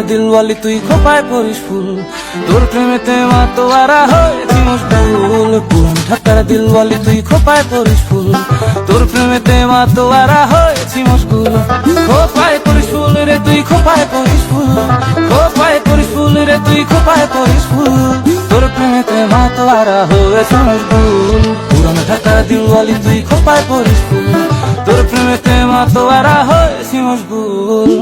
দিলওয়ালি তুই খোপায় পরিস ফুল, তোর প্রেমেতে মাতোয়ারা হয়েছি মশগুল। পুরান ঢাকার দিলওয়ালি তুই খোপায় পরিস ফুল, তোর প্রেমেতে মাতোয়ারা হয়েছি মশগুল। খোপায় পরিস ফুল রে তুই খোপায় পরিস ফুল, খোপায় পরিস ফুল রে তুই খোপায় পরিস ফুল, তোর প্রেমেতে মাতোয়ারা হয়েছি মশগুল। পুরান ঢাকার দিলওয়ালি তুই খোপায় পরিস ফুল, তোর প্রেমেতে মাতোয়ারা হয়েছি মশগুল।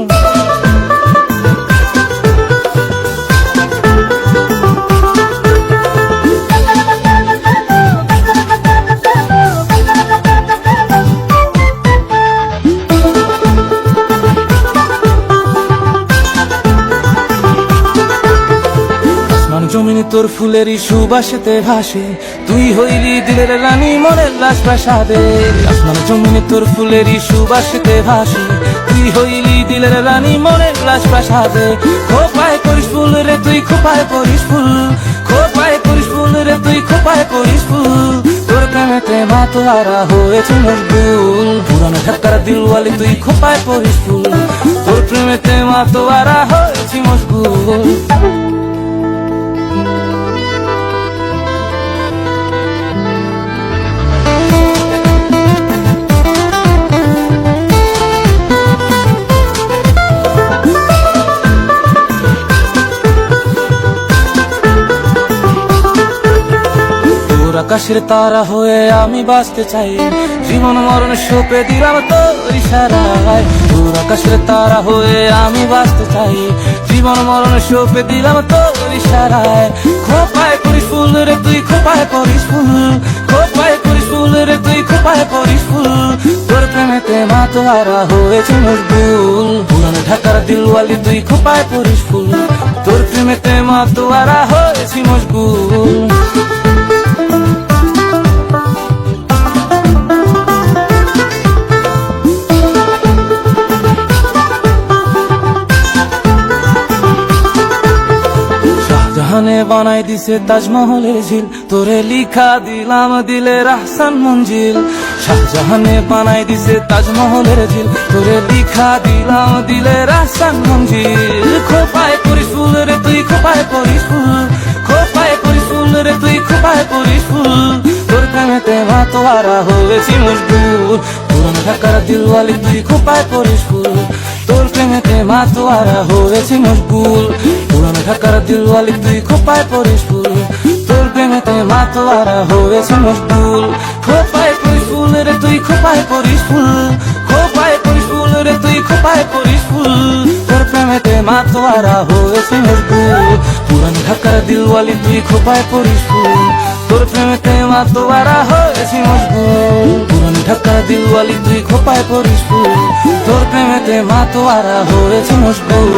জমিনে তোর ফুলেরই সুবাসেতে ভাসে, তুই হইলি দিলের রানী মনের রাজপ্রাসাদে। আসমান জমিনে তোর ফুলেরই সুবাসেতে ভাসে, তুই হইলি দিলের রানী মনের রাজপ্রাসাদে। খোপায় পরিস ফুল রে তুই খোপায় পরিস ফুল, খোপায় পরিস ফুল রে তুই খোপায় পরিস ফুল, তোর প্রেমেতে মাতোয়ারা হয়েছে মশগুল। পুরান ঢাকার দিলওয়ালি তুই খোপায় পরিস ফুল, তোর প্রেমেতে মাতোয়ারা হয়েছি মশগুল। আকাশের তারা হয়ে আমি বাঁচতে চাই, জীবন মরণ সঁপে দিলাম তোর ইশারায়। তোর আকাশের তারা হয়ে আমি বাঁচতে চাই, জীবন মরণ সঁপে দিলাম তোর ইশারায়। খোপায় পরিস ফুল রে তুই খোপায় পরিস ফুল, খোপায় পরিস ফুল রে তুই খোপায় পরিস ফুল, তোর প্রেমেতে মাতোয়ারা হয়েছে মশগুল। পুরান ঢাকার দিলওয়ালি তুই খোপায় পরিস ফুল, তোর প্রেমেতে মাতোয়ারা হয়েছি মশগুল। জাহানে বানাই দিছে তাজমহলের ঝিল, তোরে লিখা দিলাম দিলের আহসান মঞ্জিল। শাহজাহানে বানাই দিছে তাজমহলের ঝিল, তোরে লিখা দিলাম দিলের আহসান মঞ্জিল। খোপায় পরিস ফুল রে তুই খোপায় পরিস ফুল, খোপায় পরিস ফুল রে তুই খোপায় পরিস ফুল, তোর প্রেমেতে মাতোয়ারা হয়েছি মশগুল। পুরান ঢাকার দিলওয়ালি তুই খোপায় পরিস ফুল, তোর প্রেমেতে মাতোয়ারা হয়েছি মশগুল। পুরান ঢাকার দিলওয়ালি তুই খোপায় পরিস ফুল, তোর প্রেমেতে মাতোয়ারা হয়েছে মশগুল। খোপায় পরিস ফুল রে তুই খোপায় পরিস ফুল, খোপায় পরিস ফুল রে তুই খোপায় পরিস ফুল, তোর প্রেমেতে মাতোয়ারা হয়েছে মশগুল। পুরান ঢাকার দিলওয়ালি তুই খোপায় পরিস ফুল, তোর প্রেমেতে মাতোয়ারা হয়েছি মশগুল। পুরান ঢাকার দিলওয়ালি তুই খোপায় পরিস ফুল, তোর প্রেমেতে মাতোয়ারা হয়েছে মশগুল।